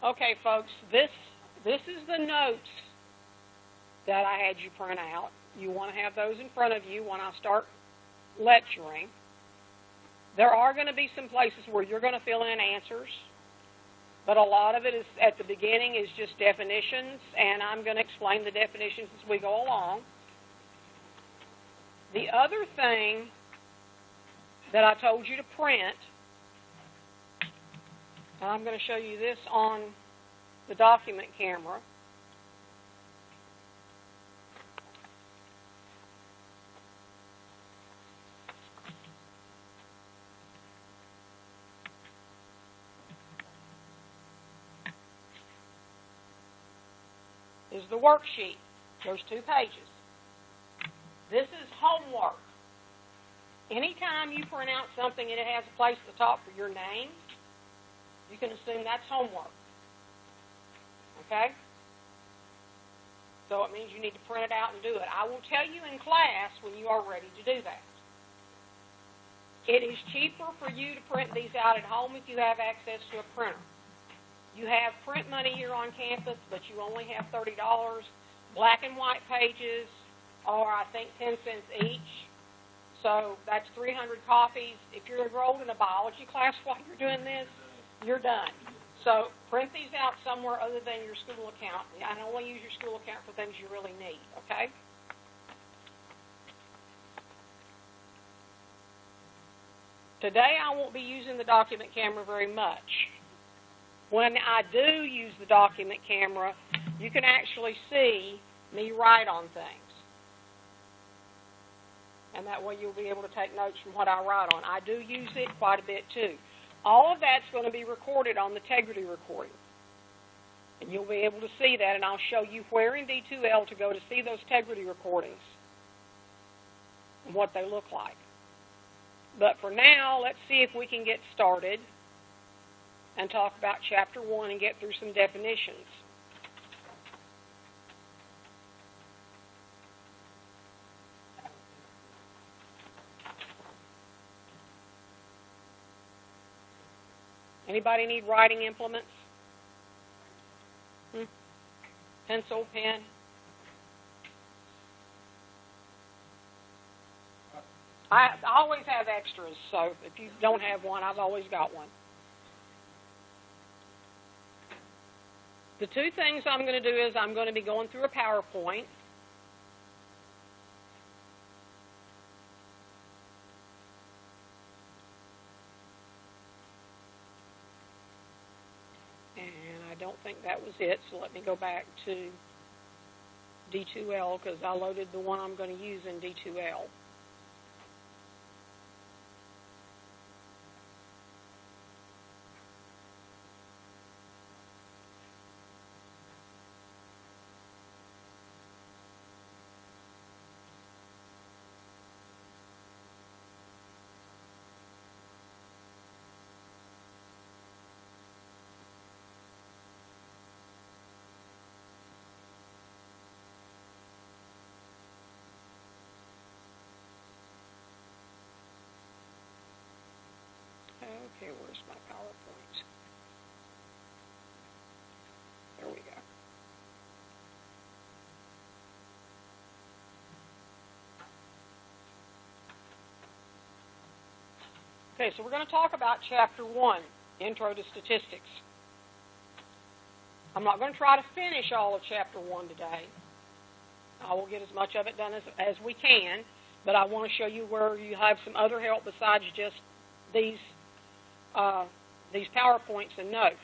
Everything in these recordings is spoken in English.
Okay, folks, this is the notes that I had you print out. You want to have those in front of you when I start lecturing. There are going to be some places where you're going to fill in answers, but a lot of it is at the beginning is just definitions, and I'm going to explain the definitions as we go along. The other thing that I told you to print, and I'm going to show you this on the document camera. Is the worksheet. There's 2 pages. This is homework. Anytime you print out something and it has a place at the top for your name, you can assume that's homework. Okay? So it means you need to print it out and do it. I will tell you in class when you are ready to do that. It is cheaper for you to print these out at home if you have access to a printer. You have print money here on campus, but you only have $30. Black and white pages are, I think, 10 cents each. So that's 300 copies. If you're enrolled in a biology class while you're doing this, you're done. So print these out somewhere other than your school account. And only use your school account for things you really need, okay? Today I won't be using the document camera very much. When I do use the document camera, you can actually see me write on things. And that way you'll be able to take notes from what I write on. I do use it quite a bit too. All of that's going to be recorded on the Tegrity recording. And you'll be able to see that, and I'll show you where in D2L to go to see those Tegrity recordings and what they look like. But for now, let's see if we can get started and talk about Chapter 1 and get through some definitions. Anybody need writing implements? Pencil, pen? I always have extras, so if you don't have one, I've always got one. The 2 things I'm going to do is I'm going to be going through a PowerPoint. And I don't think that was it, so let me go back to D2L because I loaded the one I'm going to use in D2L. Okay, where's my PowerPoint? There we go. Okay, so we're going to talk about Chapter 1, Intro to Statistics. I'm not going to try to finish all of Chapter 1 today. I will get as much of it done as we can, but I want to show you where you have some other help besides just these PowerPoints and notes.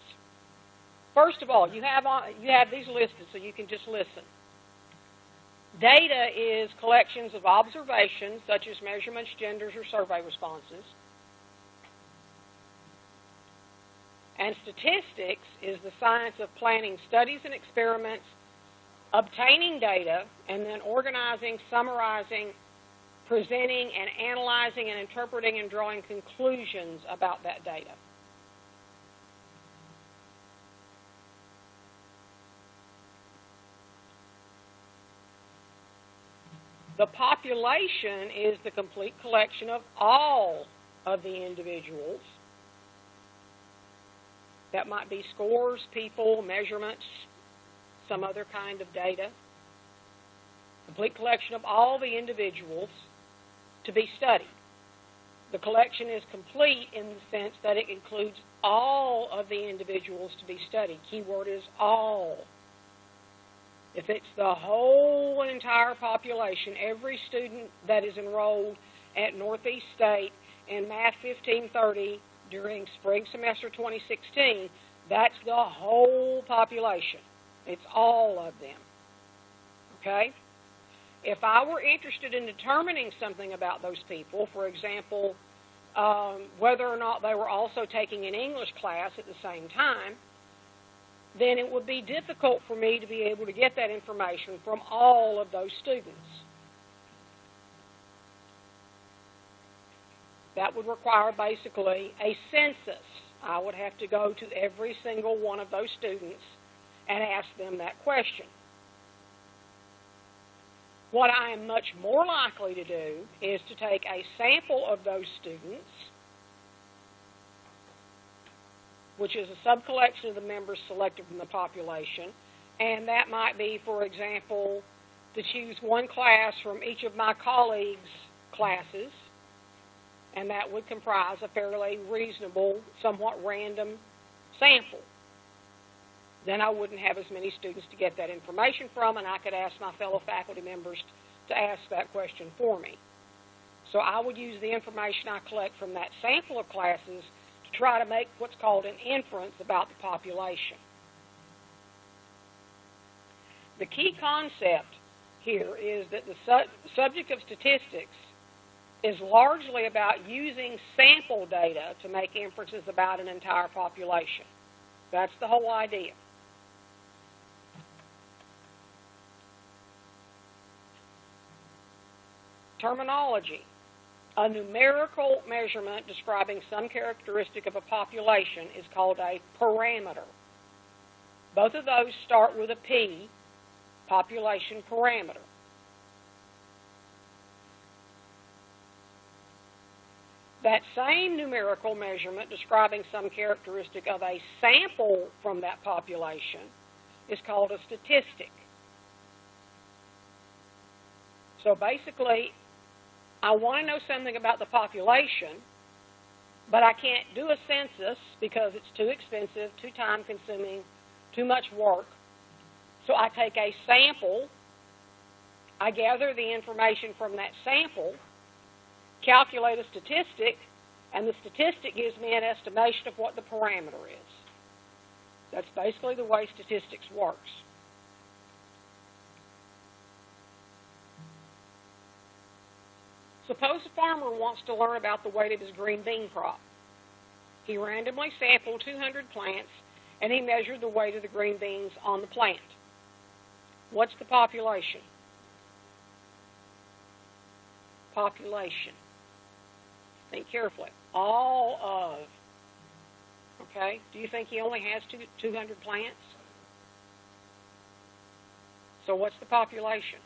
First of all, you have these listed so you can just listen. Data is collections of observations, such as measurements, genders, or survey responses. And statistics is the science of planning studies and experiments, obtaining data, and then organizing, summarizing, presenting, and analyzing, and interpreting, and drawing conclusions about that data. The population is the complete collection of all of the individuals That might be scores, people, measurements, some other kind of data. Complete collection of all the individuals to be studied. The collection is complete in the sense that it includes all of the individuals to be studied. Keyword is all. If it's the whole entire population, every student that is enrolled at Northeast State in Math 1530 during spring semester 2016, that's the whole population. It's all of them. Okay? If I were interested in determining something about those people, for example, whether or not they were also taking an English class at the same time, then it would be difficult for me to be able to get that information from all of those students. That would require basically a census. I would have to go to every single one of those students and ask them that question. What I am much more likely to do is to take a sample of those students, which is a sub-collection of the members selected from the population, and that might be, for example, to choose one class from each of my colleagues' classes, and that would comprise a fairly reasonable, somewhat random sample. Then I wouldn't have as many students to get that information from, and I could ask my fellow faculty members to ask that question for me. So I would use the information I collect from that sample of classes to try to make what's called an inference about the population. The key concept here is that the subject of statistics is largely about using sample data to make inferences about an entire population. That's the whole idea. Terminology. A numerical measurement describing some characteristic of a population is called a parameter. Both of those start with a P, population parameter. That same numerical measurement describing some characteristic of a sample from that population is called a statistic. So basically, I want to know something about the population, but I can't do a census because it's too expensive, too time-consuming, too much work. So I take a sample, I gather the information from that sample, calculate a statistic, and the statistic gives me an estimation of what the parameter is. That's basically the way statistics works. Suppose a farmer wants to learn about the weight of his green bean crop. He randomly sampled 200 plants, and he measured the weight of the green beans on the plant. What's the population? Population. Think carefully. All of. Okay? Do you think he only has 200 plants? So what's the population?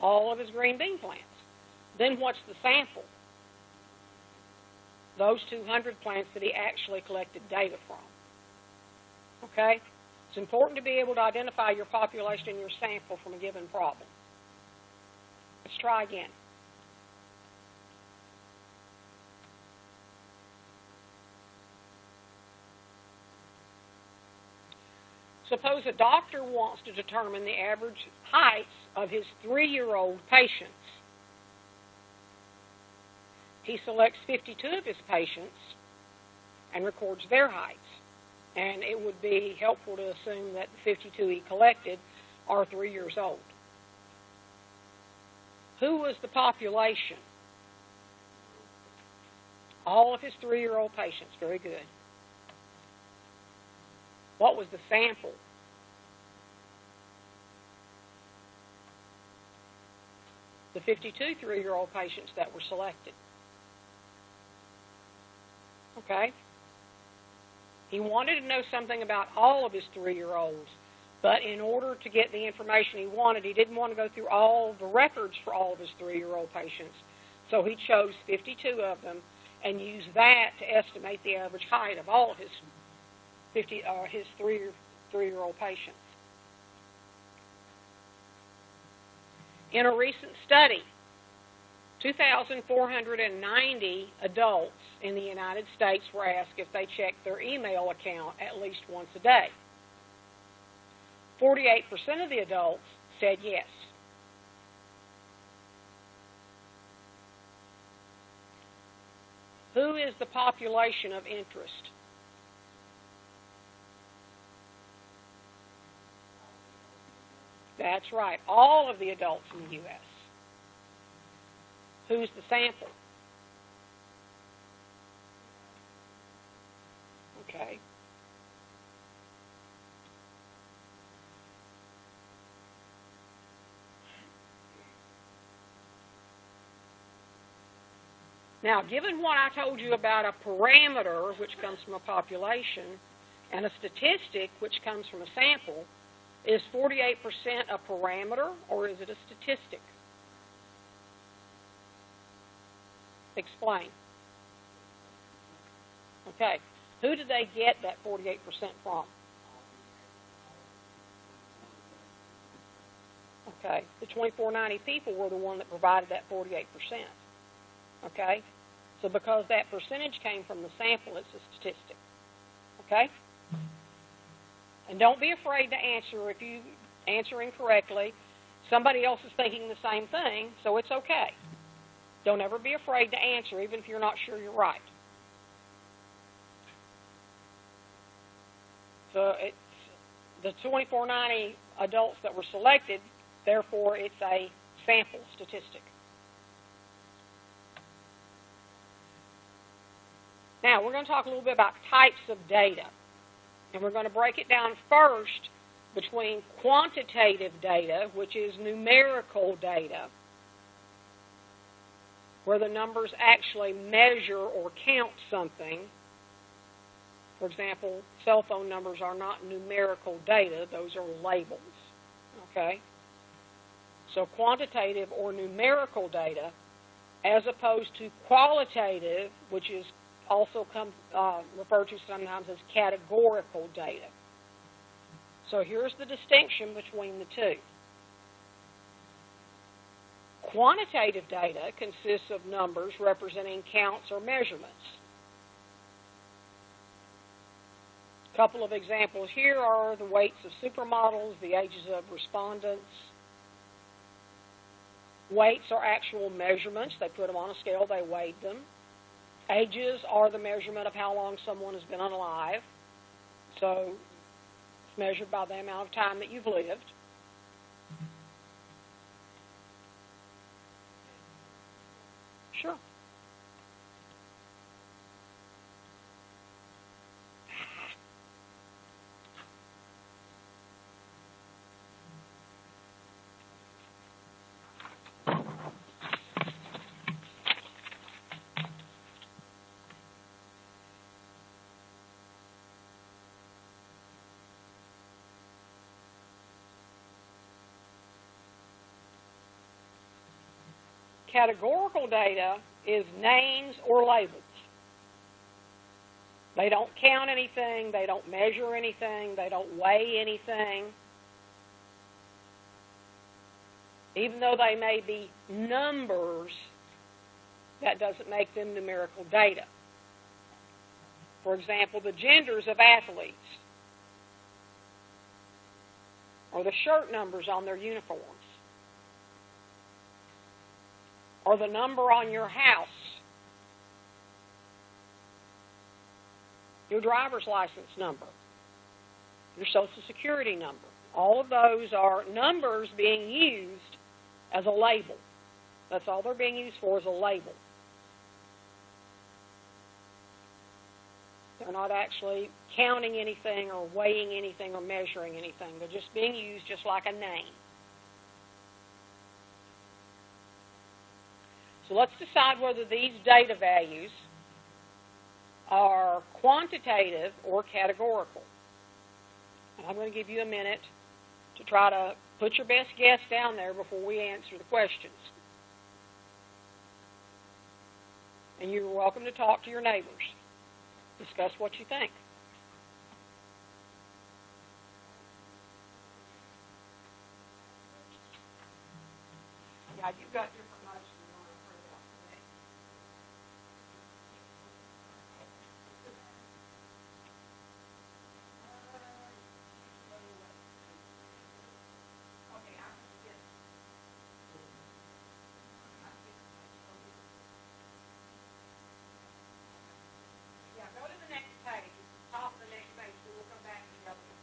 All of his green bean plants. Then what's the sample? Those 200 plants that he actually collected data from. Okay? It's important to be able to identify your population and your sample from a given problem. Let's try again. Suppose a doctor wants to determine the average heights of his 3-year-old patients. He selects 52 of his patients and records their heights. And it would be helpful to assume that the 52 he collected are 3 years old. Who was the population? All of his 3-year-old patients. Very good. What was the sample? The 52 3-year-old patients that were selected. Okay? He wanted to know something about all of his 3-year-olds, but in order to get the information he wanted, he didn't want to go through all the records for all of his 3-year-old patients. So he chose 52 of them and use that to estimate the average height of all of his his three-year-old patients. In a recent study, 2,490 adults in the United States were asked if they checked their email account at least once a day. 48% of the adults said yes. Who is the population of interest? That's right, all of the adults in the U.S. Who's the sample? Okay. Now, given what I told you about a parameter, which comes from a population, and a statistic, which comes from a sample, is 48% a parameter, or is it a statistic? Explain. Okay. Who did they get that 48% from? Okay. The 2,490 people were the one that provided that 48%. Okay? So because that percentage came from the sample, it's a statistic. Okay? And don't be afraid to answer. If you answer incorrectly, somebody else is thinking the same thing, so it's okay. Don't ever be afraid to answer, even if you're not sure you're right. So it's the 2,490 adults that were selected, therefore it's a sample statistic. Now, we're going to talk a little bit about types of data. And we're going to break it down first between quantitative data, which is numerical data, where the numbers actually measure or count something. For example, cell phone numbers are not numerical data. Those are labels. Okay? So quantitative or numerical data, as opposed to qualitative, which is also referred to sometimes as categorical data. So here's the distinction between the two. Quantitative data consists of numbers representing counts or measurements. A couple of examples here are the weights of supermodels, the ages of respondents. Weights are actual measurements. They put them on a scale, they weighed them. Ages are the measurement of how long someone has been alive. So it's measured by the amount of time that you've lived. Sure. Categorical data is names or labels. They don't count anything, they don't measure anything, they don't weigh anything. Even though they may be numbers, that doesn't make them numerical data. For example, the genders of athletes, or the shirt numbers on their uniforms, or the number on your house, your driver's license number, your Social Security number. All of those are numbers being used as a label. That's all they're being used for, is a label. They're not actually counting anything or weighing anything or measuring anything. They're just being used just like a name. So let's decide whether these data values are quantitative or categorical. And I'm going to give you a minute to try to put your best guess down there before we answer the questions. and you're welcome to talk to your neighbors. Discuss what you think. Yeah, you've got different notes than the one I printed out today. Okay, I can get. Yeah, go to the next page, top of the next page, then we'll come back to the other one.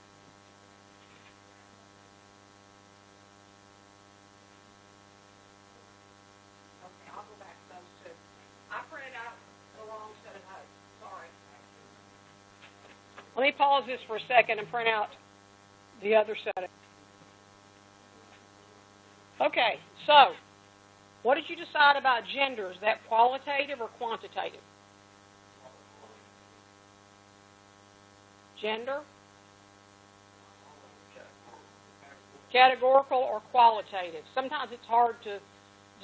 Okay, I'll go back to those two. I printed out the wrong set of notes, sorry. Let me pause this for a second and print out the other set of. Okay, so, what did you decide about gender? Is that qualitative or quantitative? Gender? Categorical or qualitative? Sometimes it's hard to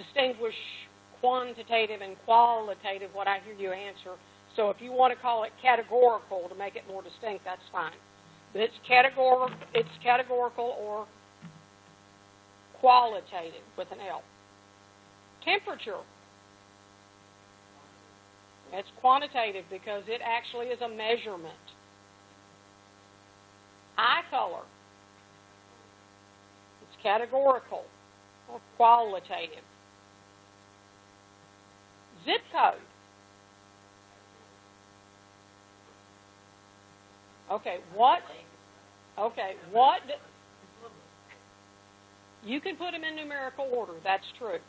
distinguish quantitative and qualitative, what I hear you answer. So if you want to call it categorical to make it more distinct, that's fine. But it's categorical or qualitative with an L. Temperature. It's quantitative because it actually is a measurement. Eye color. It's categorical or qualitative. Zip code. Okay, what? You can put them in numerical order, that's true.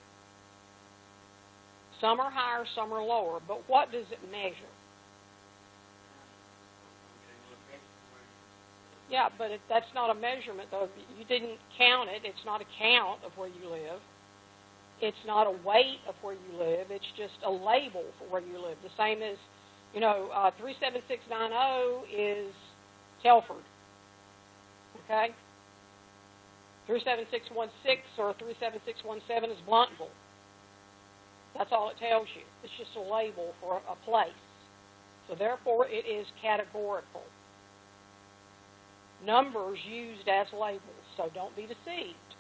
Some are higher, some are lower, but what does it measure? Yeah, but that's not a measurement, though. You didn't count it. It's not a count of where you live. It's not a weight of where you live. It's just a label for where you live. The same as, 37690 is Telford, okay? 37616 or 37617 is Bluntville. That's all it tells you. It's just a label for a place. So therefore, it is categorical. Numbers used as labels, so don't be deceived.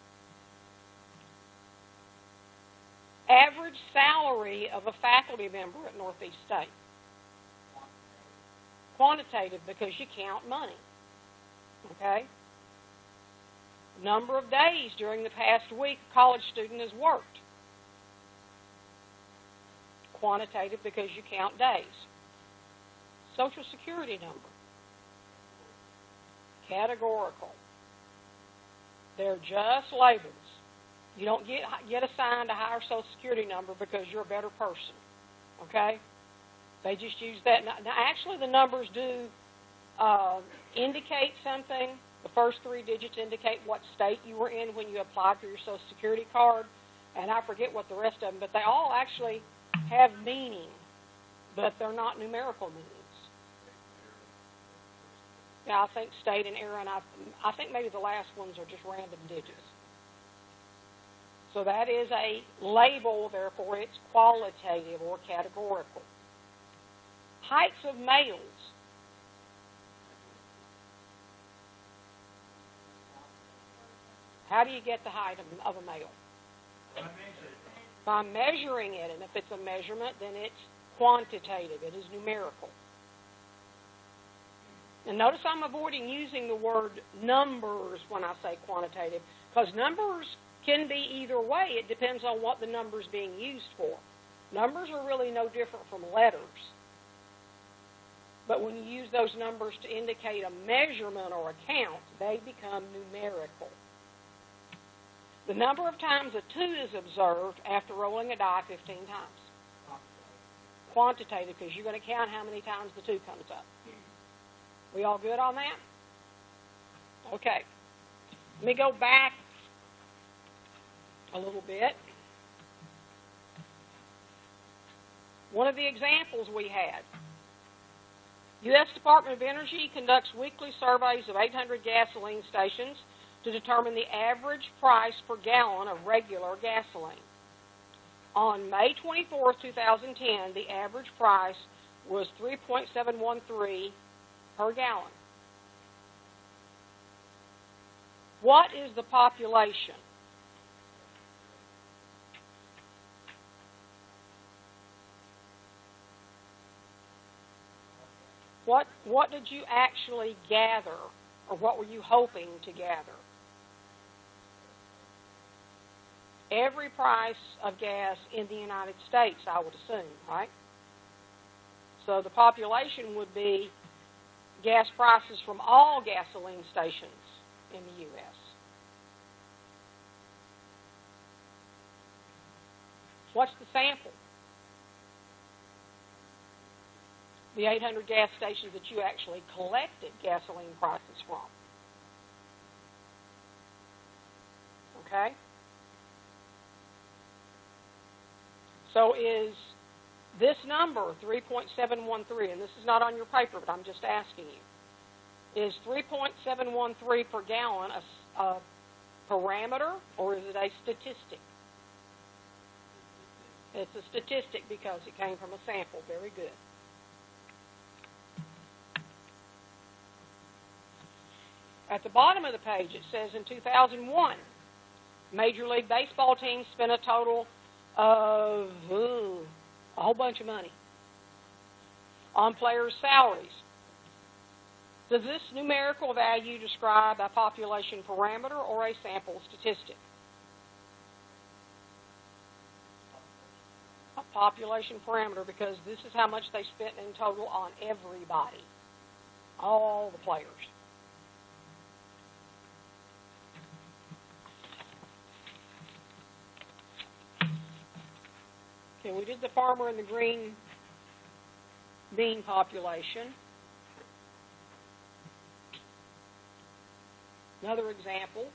Average salary of a faculty member at Northeast State. Quantitative because you count money. Okay? Number of days during the past week a college student has worked. Quantitative because you count days. Social Security number. Categorical. They're just labels. You don't get assigned a higher Social Security number because you're a better person. Okay? They just use that. Now actually, the numbers do indicate something. The first 3 digits indicate what state you were in when you applied for your Social Security card. And I forget what the rest of them, but they all actually have meaning, but they're not numerical meanings. Yeah, I think state and era, and I think maybe the last ones are just random digits. So that is a label, therefore it's qualitative or categorical. Heights of males. How do you get the height of a male? By measuring it, and if it's a measurement, then it's quantitative. It is numerical. And notice I'm avoiding using the word numbers when I say quantitative, because numbers can be either way. It depends on what the number is being used for. Numbers are really no different from letters. But when you use those numbers to indicate a measurement or a count, they become numerical. The number of times a 2 is observed after rolling a die 15 times. Quantitative, because you're going to count how many times the 2 comes up. We all good on that? Okay. Let me go back a little bit. One of the examples we had. U.S. Department of Energy conducts weekly surveys of 800 gasoline stations to determine the average price per gallon of regular gasoline. On May 24th, 2010, the average price was $3.713 per gallon. What is the population? What did you actually gather, or what were you hoping to gather? Every price of gas in the United States, I would assume, right? So the population would be gas prices from all gasoline stations in the U.S. What's the sample? The 800 gas stations that you actually collected gasoline prices from. Okay? So is this number, 3.713, and this is not on your paper, but I'm just asking you, is 3.713 per gallon a parameter, or is it a statistic? It's a statistic because it came from a sample. Very good. At the bottom of the page, it says in 2001, Major League Baseball teams spent a total of a whole bunch of money on players' salaries. Does this numerical value describe a population parameter or a sample statistic? A population parameter, because this is how much they spent in total on everybody, all the players. Okay, we did the farmer and the green bean population. Another example.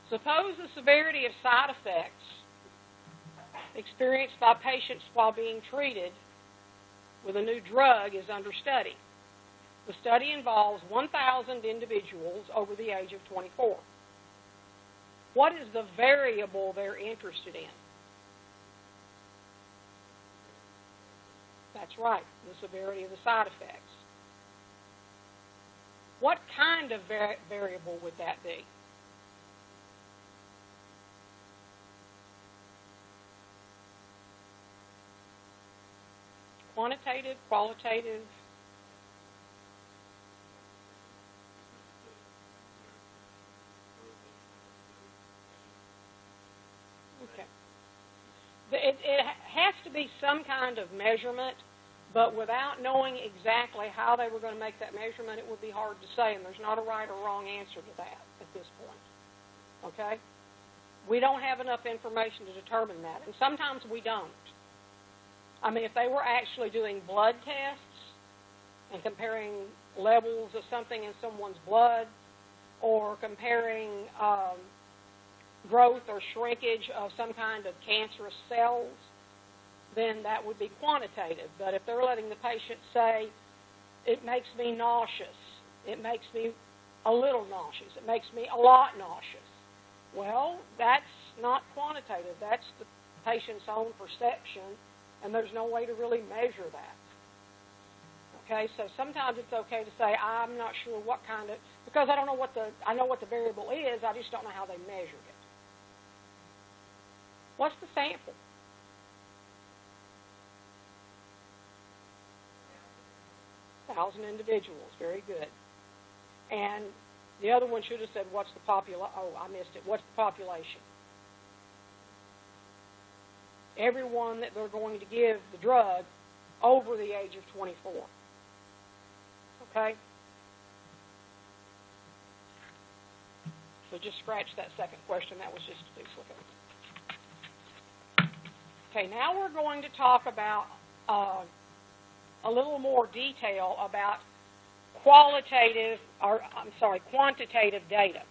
Suppose the severity of side effects experienced by patients while being treated with a new drug is under study. The study involves 1,000 individuals over the age of 24. What is the variable they're interested in? That's right, the severity of the side effects. What kind of variable would that be? Quantitative, qualitative? Okay. It has to be some kind of measurement, but without knowing exactly how they were going to make that measurement, it would be hard to say, and there's not a right or wrong answer to that at this point. Okay? We don't have enough information to determine that, and sometimes we don't. I mean, if they were actually doing blood tests and comparing levels of something in someone's blood, or comparing growth or shrinkage of some kind of cancerous cells, then that would be quantitative. But if they're letting the patient say, it makes me nauseous, it makes me a little nauseous, it makes me a lot nauseous, well, that's not quantitative. That's the patient's own perception, and there's no way to really measure that. Okay, so sometimes it's okay to say, I'm not sure what kind of, because I don't know what I know what the variable is, I just don't know how they measured it. What's the sample? Thousand individuals, very good. And the other one should have said, what's the I missed it. What's the population? Everyone that they're going to give the drug over the age of 24. Okay? So just scratch that second question. That was just a duplicate. Okay, now we're going to talk about a little more detail about quantitative data.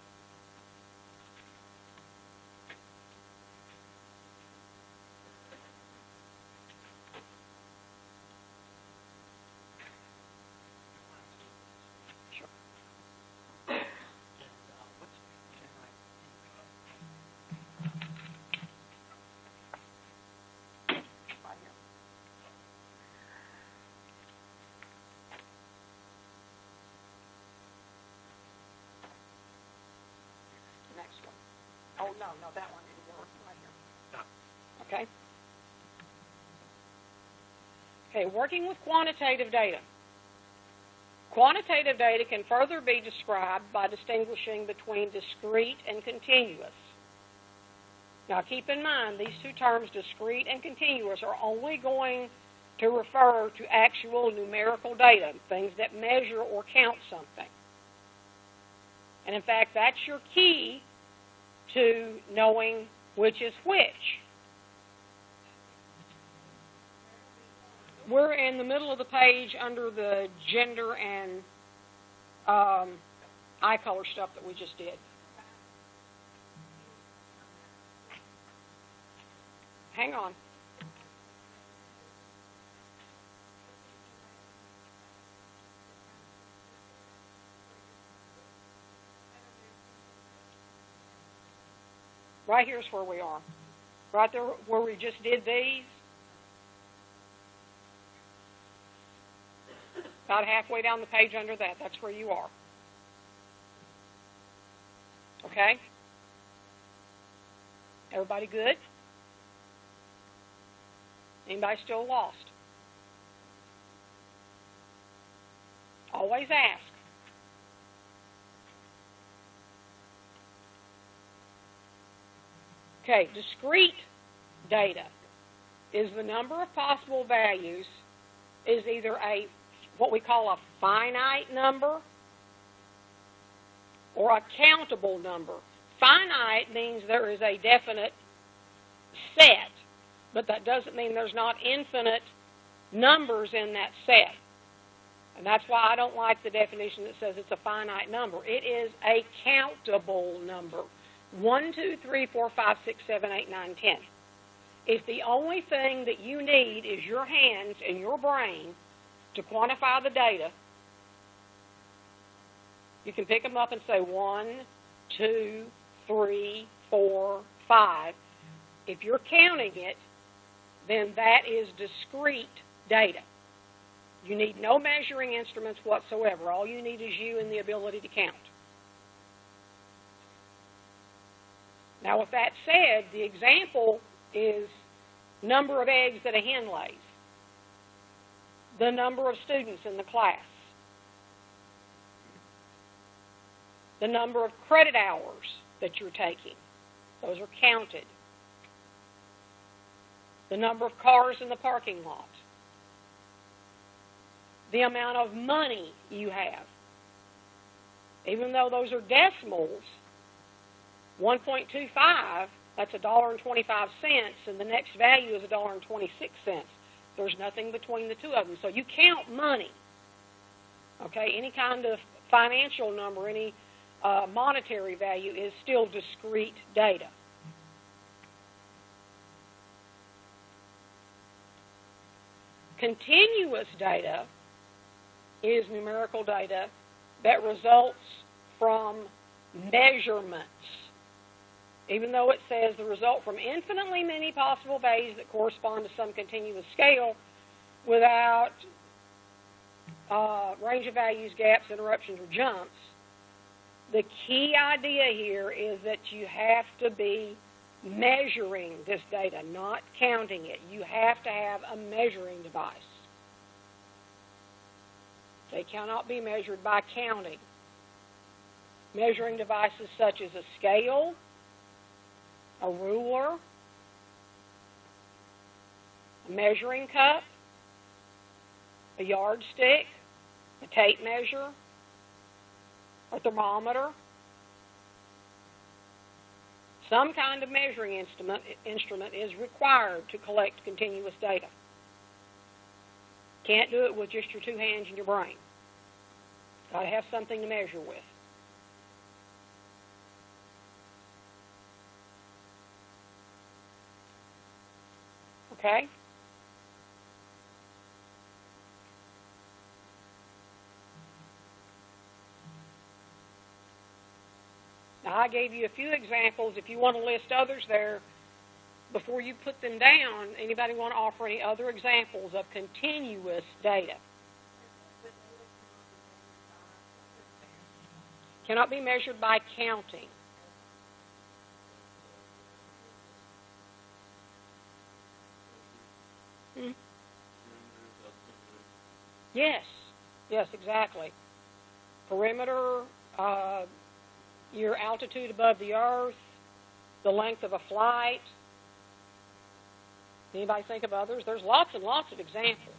no, that one didn't work right here. Okay. Okay, working with quantitative data. Quantitative data can further be described by distinguishing between discrete and continuous. Now keep in mind, these two terms, discrete and continuous, are only going to refer to actual numerical data, things that measure or count something. And in fact, that's your key to knowing which is which. We're in the middle of the page under the gender and eye color stuff that we just did. Hang on. Right here's where we are. Right there where we just did these. About halfway down the page under that. That's where you are. Okay? Everybody good? Anybody still lost? Always ask. Okay, discrete data is the number of possible values is either what we call a finite number or a countable number. Finite means there is a definite set, but that doesn't mean there's not infinite numbers in that set. And that's why I don't like the definition that says it's a finite number. It is a countable number. 1, 2, 3, 4, 5, 6, 7, 8, 9, 10. If the only thing that you need is your hands and your brain to quantify the data, you can pick them up and say 1, 2, 3, 4, 5. If you're counting it, then that is discrete data. You need no measuring instruments whatsoever. All you need is you and the ability to count. Now, with that said, the example is number of eggs that a hen lays, the number of students in the class, the number of credit hours that you're taking. Those are counted. The number of cars in the parking lot. The amount of money you have. Even though those are decimals, 1.25, that's $1.25, and the next value is $1.26. There's nothing between the two of them. So you count money. Okay, any kind of financial number, any monetary value is still discrete data. Continuous data is numerical data that results from measurements. Even though it says the result from infinitely many possible values that correspond to some continuous scale without range of values, gaps, interruptions, or jumps, the key idea here is that you have to be measuring this data, not counting it. You have to have a measuring device. They cannot be measured by counting. Measuring devices such as a scale, a ruler, a measuring cup, a yardstick, a tape measure, a thermometer, some kind of measuring instrument is required to collect continuous data. Can't do it with just your two hands and your brain. Got to have something to measure with. Okay? Now, I gave you a few examples. If you want to list others there, before you put them down, anybody want to offer any other examples of continuous data? Cannot be measured by counting. Yes. Yes, exactly. Perimeter, your altitude above the earth, the length of a flight. Anybody think of others? There's lots and lots of examples.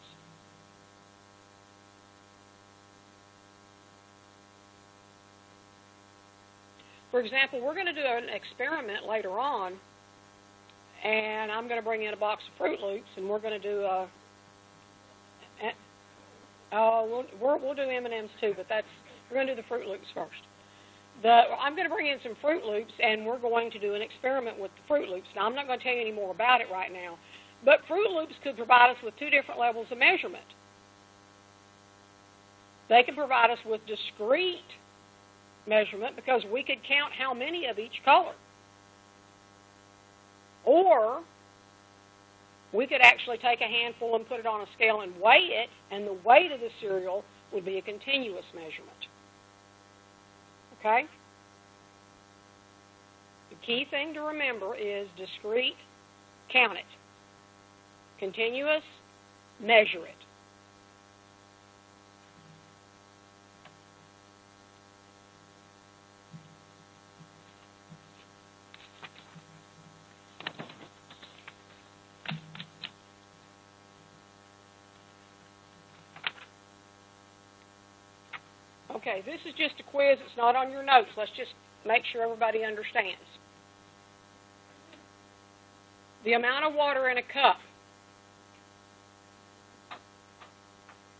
For example, we're going to do an experiment later on, and I'm going to bring in a box of Fruit Loops, and we're going to do we'll do M&Ms too, but we're going to do the Fruit Loops first. I'm going to bring in some Fruit Loops, and we're going to do an experiment with the Fruit Loops. Now, I'm not going to tell you any more about it right now, but Fruit Loops could provide us with two different levels of measurement. They can provide us with discrete measurement because we could count how many of each color. Or we could actually take a handful and put it on a scale and weigh it, and the weight of the cereal would be a continuous measurement. Okay? The key thing to remember is discrete, count it. Continuous, measure it. Okay, this is just a quiz. It's not on your notes. Let's just make sure everybody understands. The amount of water in a cup.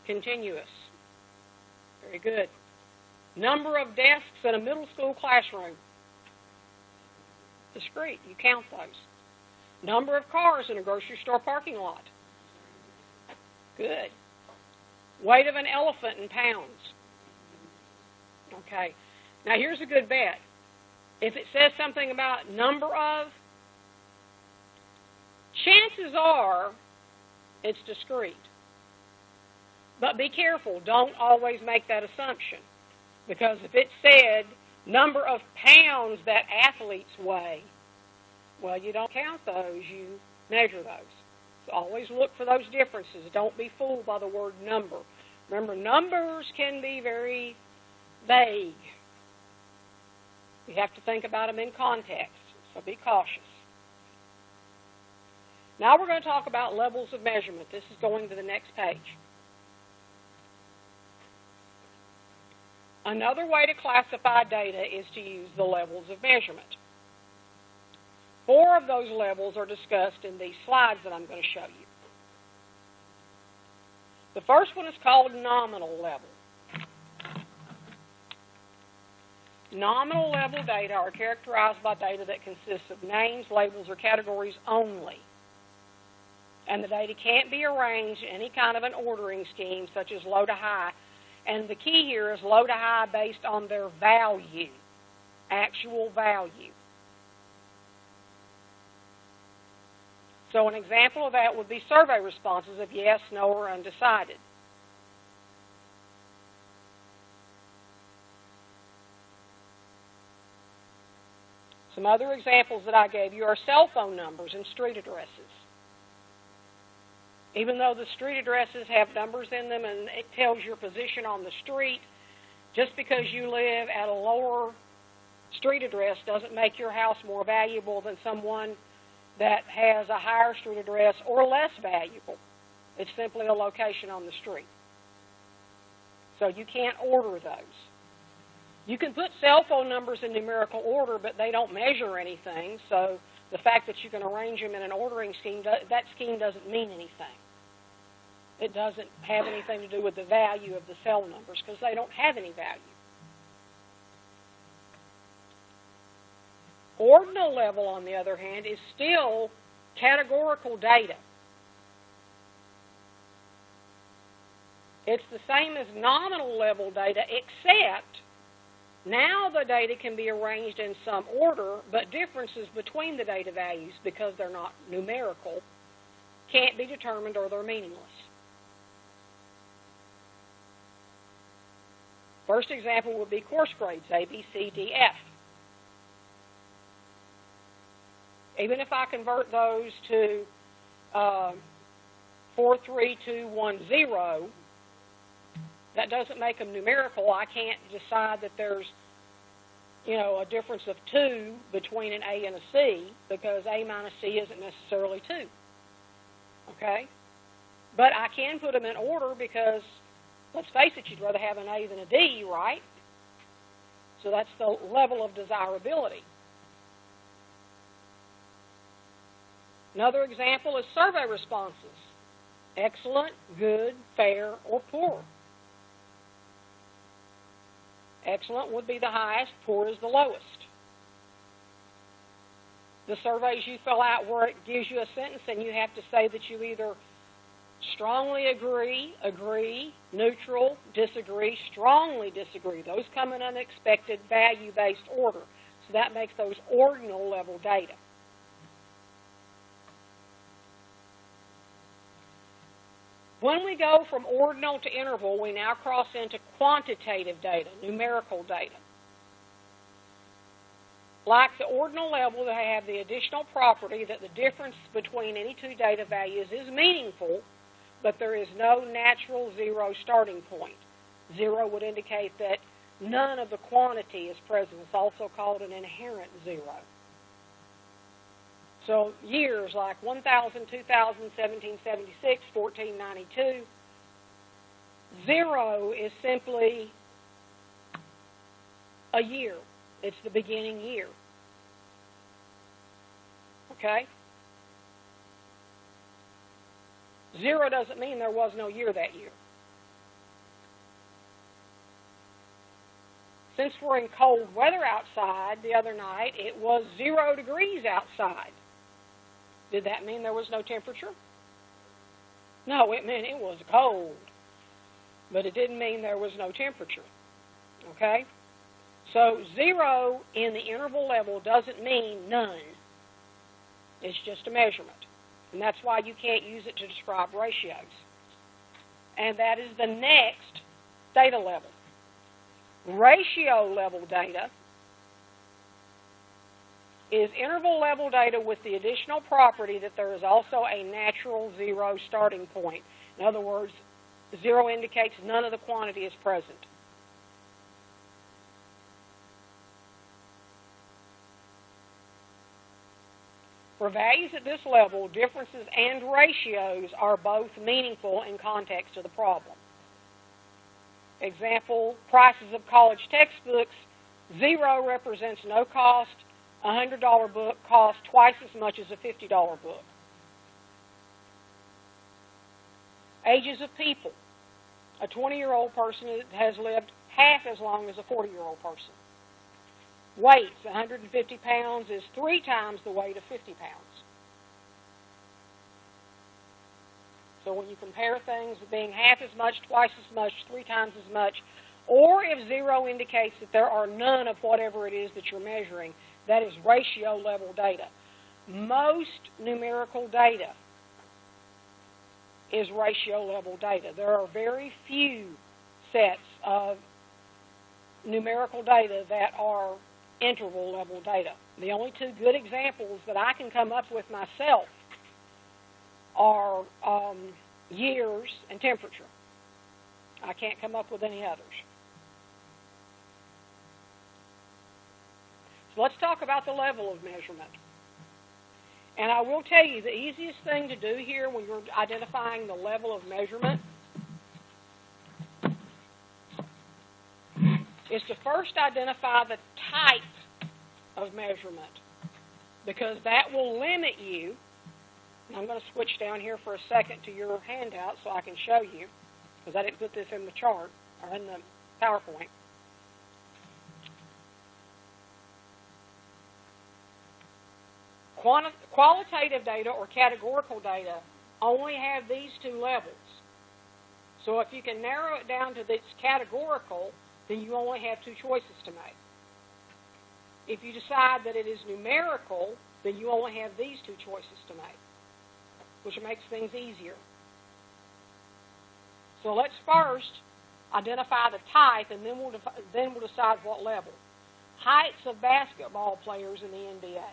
Continuous. Very good. Number of desks in a middle school classroom. Discrete. You count those. Number of cars in a grocery store parking lot. Good. Weight of an elephant in pounds. Okay. Now here's a good bet. If it says something about number of, chances are it's discrete. But be careful. Don't always make that assumption. Because if it said number of pounds that athletes weigh, well, you don't count those. You measure those. So always look for those differences. Don't be fooled by the word number. Remember, numbers can be very vague. You have to think about them in context, so be cautious. Now we're going to talk about levels of measurement. This is going to the next page. Another way to classify data is to use the levels of measurement. 4 of those levels are discussed in these slides that I'm going to show you. The first one is called nominal level. Nominal level data are characterized by data that consists of names, labels, or categories only. And the data can't be arranged in any kind of an ordering scheme, such as low to high. And the key here is low to high based on their value, actual value. So an example of that would be survey responses of yes, no, or undecided. Some other examples that I gave you are cell phone numbers and street addresses. Even though the street addresses have numbers in them and it tells your position on the street, just because you live at a lower street address doesn't make your house more valuable than someone that has a higher street address or less valuable. It's simply a location on the street. So you can't order those. You can put cell phone numbers in numerical order, but they don't measure anything, so the fact that you can arrange them in an ordering scheme, that scheme doesn't mean anything. It doesn't have anything to do with the value of the cell numbers because they don't have any value. Ordinal level, on the other hand, is still categorical data. It's the same as nominal level data, except now the data can be arranged in some order, but differences between the data values, because they're not numerical, can't be determined or they're meaningless. First example would be course grades, A, B, C, D, F. Even if I convert those to 43210, That doesn't make them numerical. I can't decide that there's, a difference of 2 between an A and a C, because A minus C isn't necessarily 2. Okay? But I can put them in order because, let's face it, you'd rather have an A than a D, right? So that's the level of desirability. Another example is survey responses. Excellent, good, fair, or poor. Excellent would be the highest, poor is the lowest. The surveys you fill out where it gives you a sentence and you have to say that you either strongly agree, neutral, disagree, strongly disagree. Those come in unexpected value-based order. So that makes those ordinal level data. When we go from ordinal to interval, we now cross into quantitative data, numerical data. Like the ordinal level, they have the additional property that the difference between any two data values is meaningful, but there is no natural zero starting point. Zero would indicate that none of the quantity is present. It's also called an inherent zero. So years like 1000, 2000, 1776, 1492, zero is simply a year. It's the beginning year. Okay? Zero doesn't mean there was no year that year. Since we're in cold weather outside the other night, it was 0 degrees outside. Did that mean there was no temperature? No, it meant it was cold. But it didn't mean there was no temperature. Okay? So 0 in the interval level doesn't mean none. It's just a measurement. And that's why you can't use it to describe ratios. And that is the next data level. Ratio level data is interval level data with the additional property that there is also a natural zero starting point. In other words, 0 indicates none of the quantity is present. For values at this level, differences and ratios are both meaningful in context of the problem. Example, prices of college textbooks, 0 represents no cost. A $100 book costs twice as much as a $50 book. Ages of people. A 20-year-old person has lived half as long as a 40-year-old person. Weights, 150 pounds is 3 times the weight of 50 pounds. So when you compare things being half as much, twice as much, 3 times as much, or if 0 indicates that there are none of whatever it is that you're measuring, that is ratio level data. Most numerical data is ratio level data. There are very few sets of numerical data that are interval level data. The only 2 good examples that I can come up with myself are years and temperature. I can't come up with any others. So let's talk about the level of measurement. And I will tell you, the easiest thing to do here when you're identifying the level of measurement is to first identify the type of measurement, because that will limit you. And I'm going to switch down here for a second to your handout so I can show you, because I didn't put this in the chart or in the PowerPoint. Qualitative data or categorical data only have these 2 levels. So if you can narrow it down to this categorical, then you only have 2 choices to make. If you decide that it is numerical, then you only have these 2 choices to make, which makes things easier. So let's first identify the type, and then we'll decide what level. Heights of basketball players in the NBA.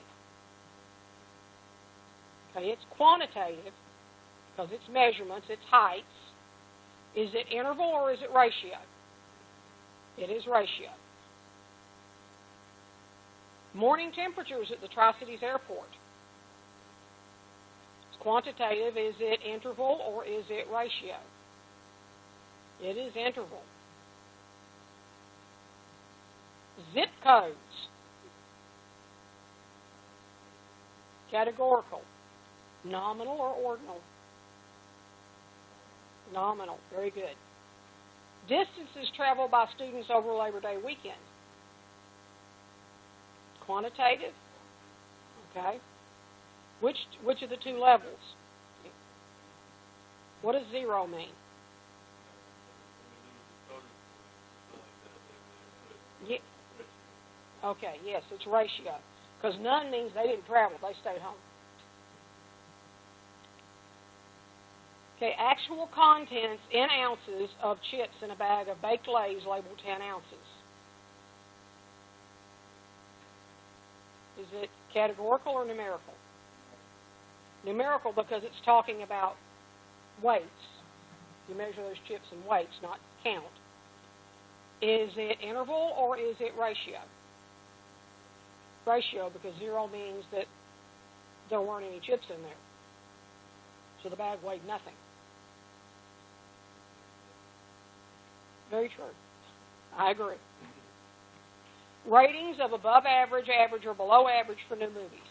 Okay, it's quantitative because it's measurements, it's heights. Is it interval or is it ratio? It is ratio. Morning temperatures at the Tri-Cities Airport. It's quantitative. Is it interval or is it ratio? It is interval. Zip codes. Categorical. Nominal or ordinal? Nominal. Very good. Distances traveled by students over Labor Day weekend. Quantitative. Okay. Which of the two levels? What does zero mean? Yeah. Okay, yes, it's ratio. Because none means they didn't travel, they stayed home. Okay, actual contents in ounces of chips in a bag of baked Lay's labeled 10 ounces. Is it categorical or numerical? Numerical because it's talking about weights. You measure those chips in weights, not count. Is it interval or is it ratio? Ratio because zero means that there weren't any chips in there. So the bag weighed nothing. Very true. I agree. Ratings of above average, average, or below average for new movies.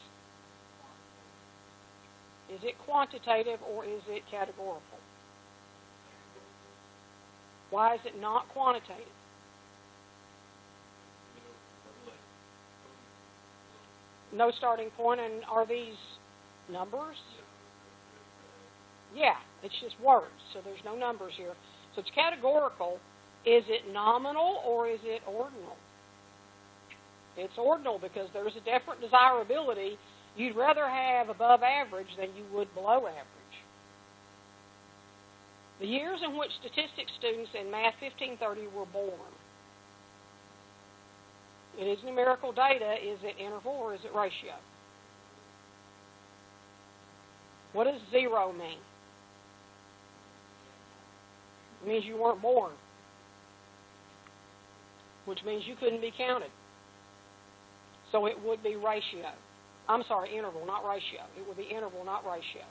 Is it quantitative or is it categorical? Why is it not quantitative? No starting point, and are these numbers? Yeah, it's just words, so there's no numbers here. So it's categorical. Is it nominal or is it ordinal? It's ordinal because there's a different desirability. You'd rather have above average than you would below average. The years in which statistics students in Math 1530 were born. It is numerical data. Is it interval or is it ratio? What does zero mean? It means you weren't born, which means you couldn't be counted. So it would be ratio. I'm sorry, interval, not ratio. It would be interval, not ratio.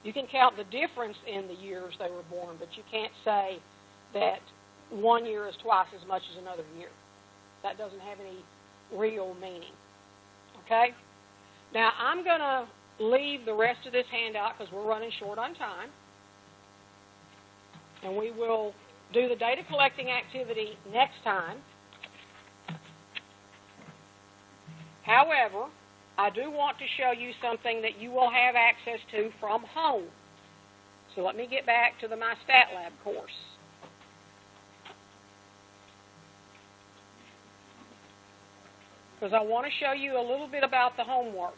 You can count the difference in the years they were born, but you can't say that 1 year is twice as much as another year. That doesn't have any real meaning. Okay? Now, I'm going to leave the rest of this handout because we're running short on time. And we will do the data collecting activity next time. However, I do want to show you something that you will have access to from home. So let me get back to the My Stat Lab course. Because I want to show you a little bit about the homework.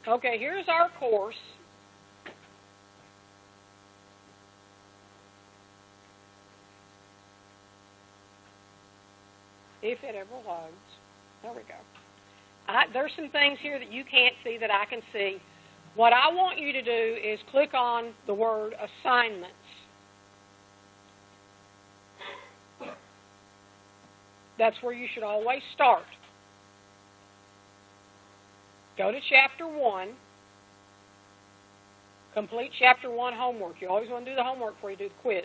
Okay, here's our course. If it ever loads. There we go. There's some things here that you can't see that I can see. What I want you to do is click on the word assignments. That's where you should always start. Go to Chapter 1. Complete Chapter 1 homework. You always want to do the homework before you do the quiz.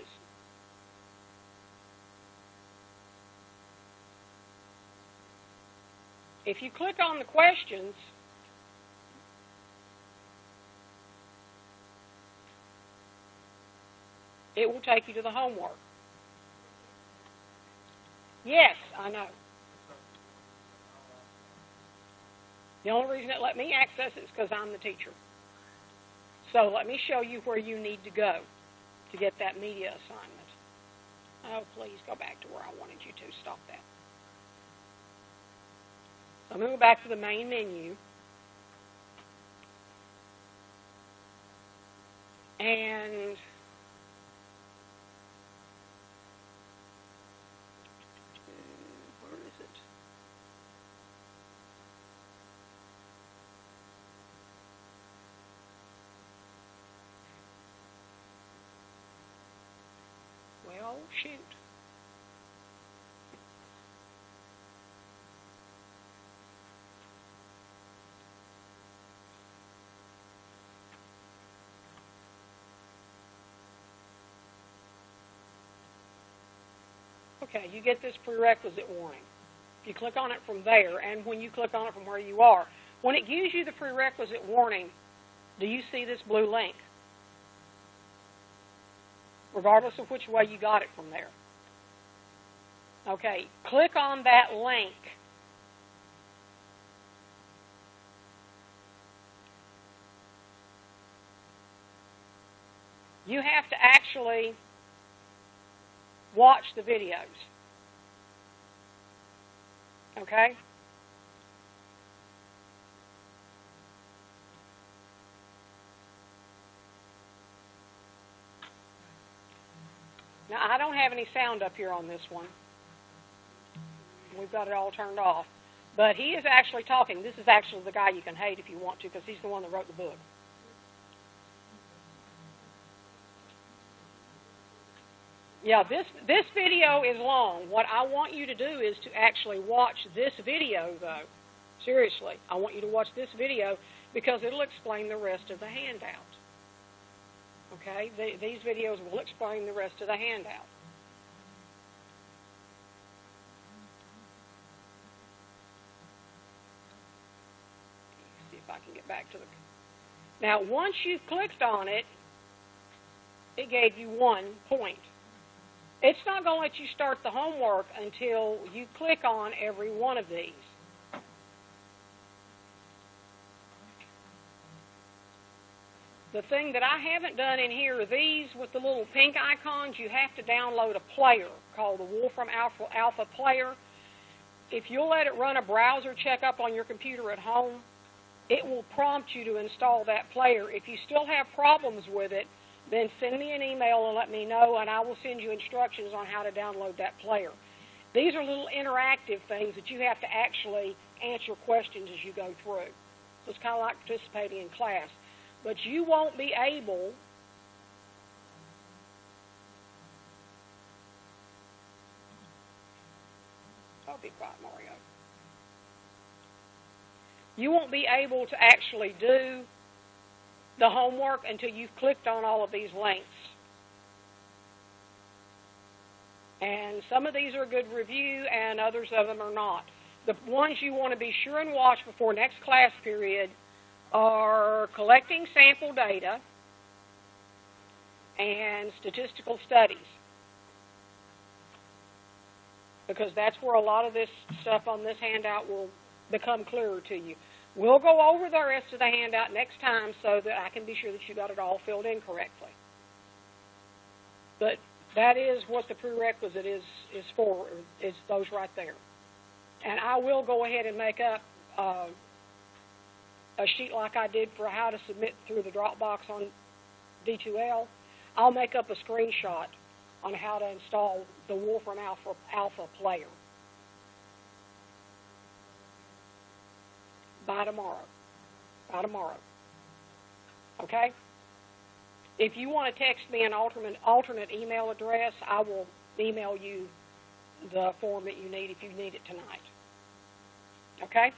If you click on the questions, it will take you to the homework. Yes, I know. The only reason it let me access it is because I'm the teacher. So let me show you where you need to go. to get that media assignment. Oh, please go back to where I wanted you to. Stop that. So I'm going to go back to the main menu. And where is it? Well, shoot. Okay, you get this prerequisite warning. If you click on it from there, and when you click on it from where you are, when it gives you the prerequisite warning, do you see this blue link? Regardless of which way you got it from there. Okay, click on that link. You have to actually watch the videos. Okay? Now, I don't have any sound up here on this one. We've got it all turned off. But he is actually talking. This is actually the guy you can hate if you want to, because he's the one that wrote the book. Yeah, this video is long. What I want you to do is to actually watch this video, though. Seriously, I want you to watch this video because it'll explain the rest of the handout. Okay? These videos will explain the rest of the handout. Let's see if I can get back to the... Now, once you've clicked on it, it gave you 1 point. It's not going to let you start the homework until you click on every one of these. The thing that I haven't done in here are these with the little pink icons. You have to download a player called the Wolfram Alpha Player. If you'll let it run a browser checkup on your computer at home, it will prompt you to install that player. If you still have problems with it, then send me an email and let me know, and I will send you instructions on how to download that player. These are little interactive things that you have to actually answer questions as you go through. So it's kind of like participating in class. But you won't be able be quiet, Mario. You won't be able to actually do the homework until you've clicked on all of these links. And some of these are a good review and others of them are not. The ones you want to be sure and watch before next class period are collecting sample data and statistical studies. Because that's where a lot of this stuff on this handout will become clearer to you. We'll go over the rest of the handout next time so that I can be sure that you got it all filled in correctly. But that is what the prerequisite is for, is those right there. And I will go ahead and make up a sheet like I did for how to submit through the Dropbox on D2L. I'll make up a screenshot on how to install the Wolfram Alpha Player by tomorrow. Okay? If you want to text me an alternate email address, I will email you the form that you need if you need it tonight. Okay?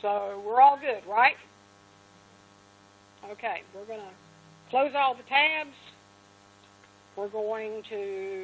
So we're all good, right? Okay, we're going to close all the tabs. We're going to